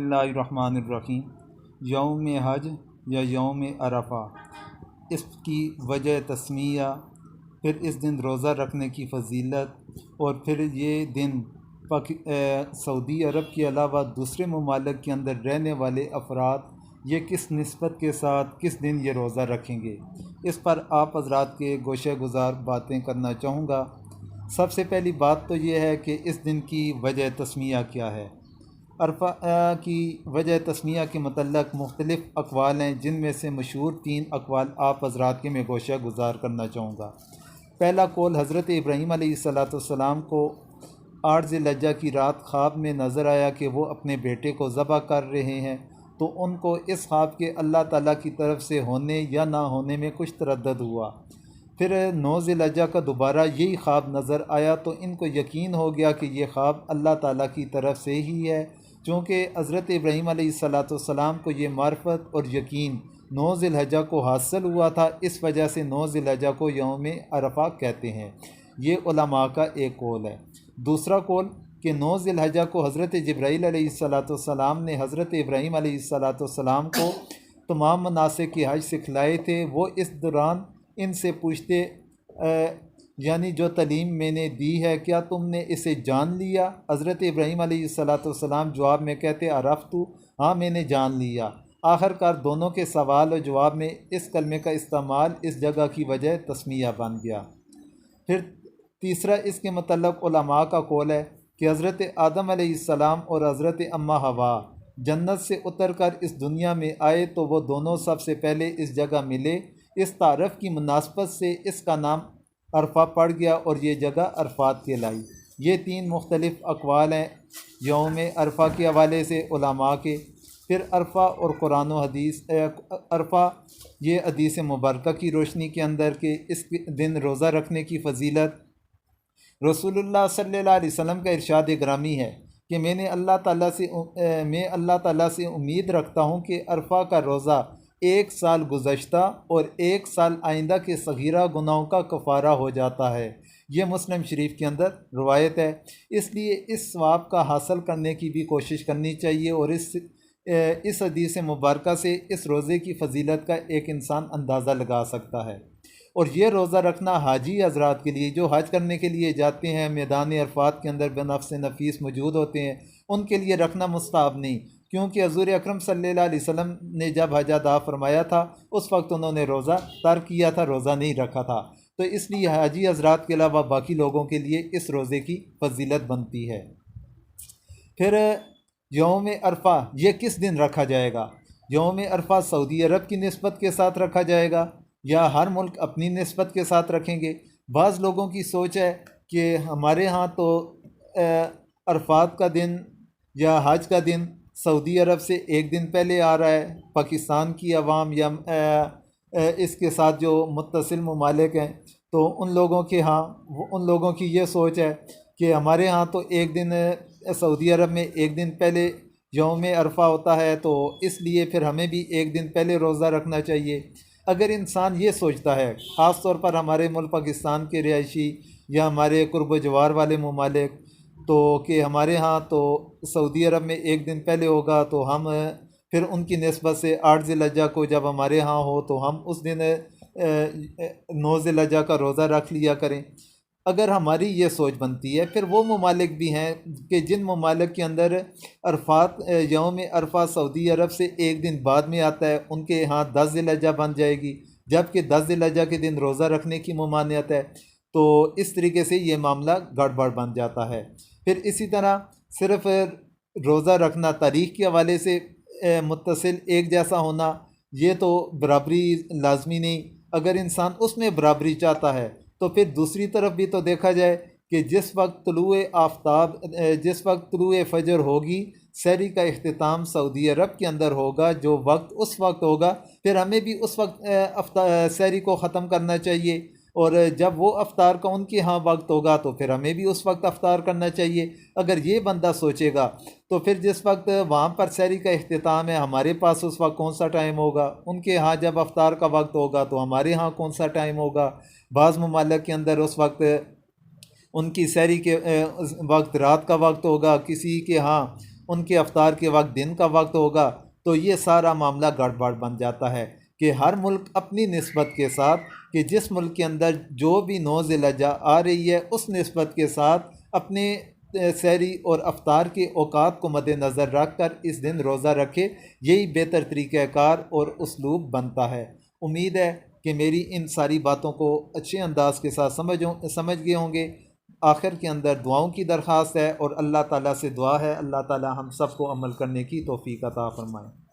बिस्मिल्लाहिर्रहमानिर्रहीम। यौम हज या यौम अरफा, इसकी वजह तस्मिया, फिर इस दिन रोज़ा रखने की फ़जीलत, और फिर ये दिन सऊदी अरब के अलावा दूसरे ममालिक के अंदर रहने वाले अफराद ये किस निस्बत के साथ किस दिन ये रोज़ा रखेंगे, इस पर आप हज़रात के गोशे गुज़ार बातें करना चाहूँगा। सबसे पहली बात तो ये है कि इस दिन की वजह तस्मिया क्या है। अरफा की वजह तस्मिया के मतलब मुख्तलिफ़ अक़वाल हैं, जिनमें से मशहूर 3 अक़वाल आप हज़रात के मैं गोशा गुज़ार करना चाहूँगा। पहला कौल, हज़रत इब्राहीम अलैहिस्सलाम को 8 ज़िलहज्जा की रात ख्वाब में नज़र आया कि वो अपने बेटे को ज़बह कर रहे हैं, तो उनको इस ख्वाब के अल्लाह ताला की तरफ से होने या ना होने में कुछ तरद्दुद हुआ। फिर 9 ज़िलहज्जा का दोबारा यही ख्वाब नज़र आया, तो इनको यकीन हो गया कि ये ख्वाब अल्लाह ताला की तरफ से ही है, चूँकि हज़रत इब्राहीम अलैहिस्सलाम को ये मार्फत और यकीन 9 ज़िलहज्जा को हासिल हुआ था। इस वजह से 9 ज़िलहज्जा को यौम अरफा कहते हैं। ये उलमा का एक कौल है। दूसरा कौल कि 9 ज़िलहज्जा को हज़रत जिब्राईल अलैहिस्सलाम ने हज़रत इब्राहीम अलैहिस्सलाम को तमाम मनासिक के हज सिखलाए थे। वो इस दौरान इनसे पूछते यानी जो तलीम मैंने दी है, क्या तुमने इसे जान लिया? हज़रत इब्राहीम अलैहिस्सलाम जवाब में कहते अरफ़्तु, हाँ मैंने जान लिया। आखिरकार दोनों के सवाल और जवाब में इस कलमे का इस्तेमाल इस जगह की वजह तस्मिया बन गया। फिर तीसरा इसके मतलब उलमा का कौल है कि हज़रत आदम अलैहिस्सलाम और हज़रत अम्मा हवा जन्नत से उतर कर इस दुनिया में आए, तो वो दोनों सबसे पहले इस जगह मिले। इस तारफ़ की मुनासबत से इसका नाम अरफा पड़ गया और ये जगह अरफात कहलाई। ये 3 मुख्तलिफ़ अक़वाल हैं यौम अरफा के हवाले से उलमा के। फिर अरफा और कुरान व हदीस, अरफा ये हदीस मुबारक की रोशनी के अंदर के इस दिन रोज़ा रखने की फ़जीलत, रसूलुल्लाह सल्लल्लाहु अलैहि वसल्लम का इरशाद ग्रामी है कि मैं अल्लाह ताला से उम्मीद रखता हूँ कि अरफा का रोज़ा 1 साल गुज़श्ता और 1 साल आइंदा के सगीरा गुनाहों का कफ़ारा हो जाता है। ये मुस्लिम शरीफ के अंदर रवायत है। इसलिए इस सवाब का हासिल करने की भी कोशिश करनी चाहिए, और इस हदीस मुबारक से इस रोज़े की फ़जीलत का एक इंसान अंदाज़ा लगा सकता है। और ये रोज़ा रखना हाजी हज़रात के लिए जो हज करने के लिए जाते हैं, मैदान अरफात के अंदर बेनफ़्स नफीस मौजूद होते हैं, उनके लिए रखना मुस्ताहब नहीं, क्योंकि हज़ूर अकरम सल्लल्लाहु अलैहि वसल्लम ने जब हज अदा फरमाया था उस वक्त उन्होंने रोज़ा तर्क किया था, रोज़ा नहीं रखा था। तो इसलिए हाजी हज़रात के अलावा बाकी लोगों के लिए इस रोज़े की फ़जीलत बनती है। फिर यौम अरफा ये किस दिन रखा जाएगा? यौम अरफा सऊदी अरब की निस्बत के साथ रखा जाएगा या हर मुल्क अपनी निस्बत के साथ रखेंगे? बाज़ लोगों की सोच है कि हमारे यहाँ तो अरफात का दिन या हज का दिन सऊदी अरब से 1 दिन पहले आ रहा है। पाकिस्तान की अवाम या इसके साथ जो मुत्तसिल ममालिक हैं, तो उन लोगों की ये सोच है कि हमारे यहाँ तो 1 दिन सऊदी अरब में 1 दिन पहले यौम अरफा होता है, तो इसलिए फिर हमें भी 1 दिन पहले रोज़ा रखना चाहिए। अगर इंसान ये सोचता है, ख़ास तौर पर हमारे मुल्क पाकिस्तान के रिहायशी या हमारे कुर्ब जवार वाले ममालिक, तो कि हमारे यहाँ तो सऊदी अरब में 1 दिन पहले होगा, तो हम फिर उनकी निस्बत से 8 ज़िलहज्जा को जब हमारे यहाँ हो तो हम उस दिन 9 ज़िलहज्जा का रोज़ा रख लिया करें। अगर हमारी ये सोच बनती है, फिर वो ममालिक भी हैं कि जिन ममालिक के अंदर अरफात यौम अरफा सऊदी अरब से 1 दिन बाद में आता है, उनके यहाँ 10 ज़िलहज्जा बन जाएगी, जबकि 10 ज़िलहज्जा के दिन रोज़ा रखने की ममानियत है। तो इस तरीके से ये मामला गड़बड़ बन जाता है। फिर इसी तरह सिर्फ रोज़ा रखना तारीख़ के हवाले से मुत्तसिल एक जैसा होना, ये तो बराबरी लाजमी नहीं। अगर इंसान उसमें बराबरी चाहता है, तो फिर दूसरी तरफ भी तो देखा जाए कि जिस वक्त तुलुए फ़जर होगी, सहरी का इख्तिताम सऊदी अरब के अंदर होगा, जो वक्त उस वक्त होगा, फिर हमें भी उस वक्त सहरी को ख़त्म करना चाहिए। और जब वो अफ्तार का उनके यहाँ वक्त होगा, तो फिर हमें भी उस वक्त अफ्तार करना चाहिए। अगर ये बंदा सोचेगा, तो फिर जिस वक्त वहाँ पर सहरी का इख्तिताम है, हमारे पास उस वक्त कौन सा टाइम होगा? उनके यहाँ जब अफ्तार का वक्त होगा, तो हमारे यहाँ कौन सा टाइम होगा? बाज़ ममालिक के अंदर उस वक्त उनकी सहरी के वक्त रात का वक्त होगा, किसी के यहाँ उनके अफ्तार के वक्त दिन का वक्त होगा, तो ये सारा मामला गड़बड़ बन जाता है कि हर मुल्क अपनी निस्बत के साथ, कि जिस मुल्क के अंदर जो भी 9 ज़िलहज्जा आ रही है उस निस्बत के साथ अपने सहरी और अफ्तार के औकात को मद्देनज़र रख कर इस दिन रोज़ा रखे। यही बेहतर तरीक़ाकार और उसलूब बनता है। उम्मीद है कि मेरी इन सारी बातों को अच्छे अंदाज के साथ समझ गए होंगे। आखिर के अंदर दुआओं की दरख्वास्त है और अल्लाह ताला से दुआ है, अल्लाह ताला हम सब को अमल करने की तौफ़ीक़ अता फ़रमाए।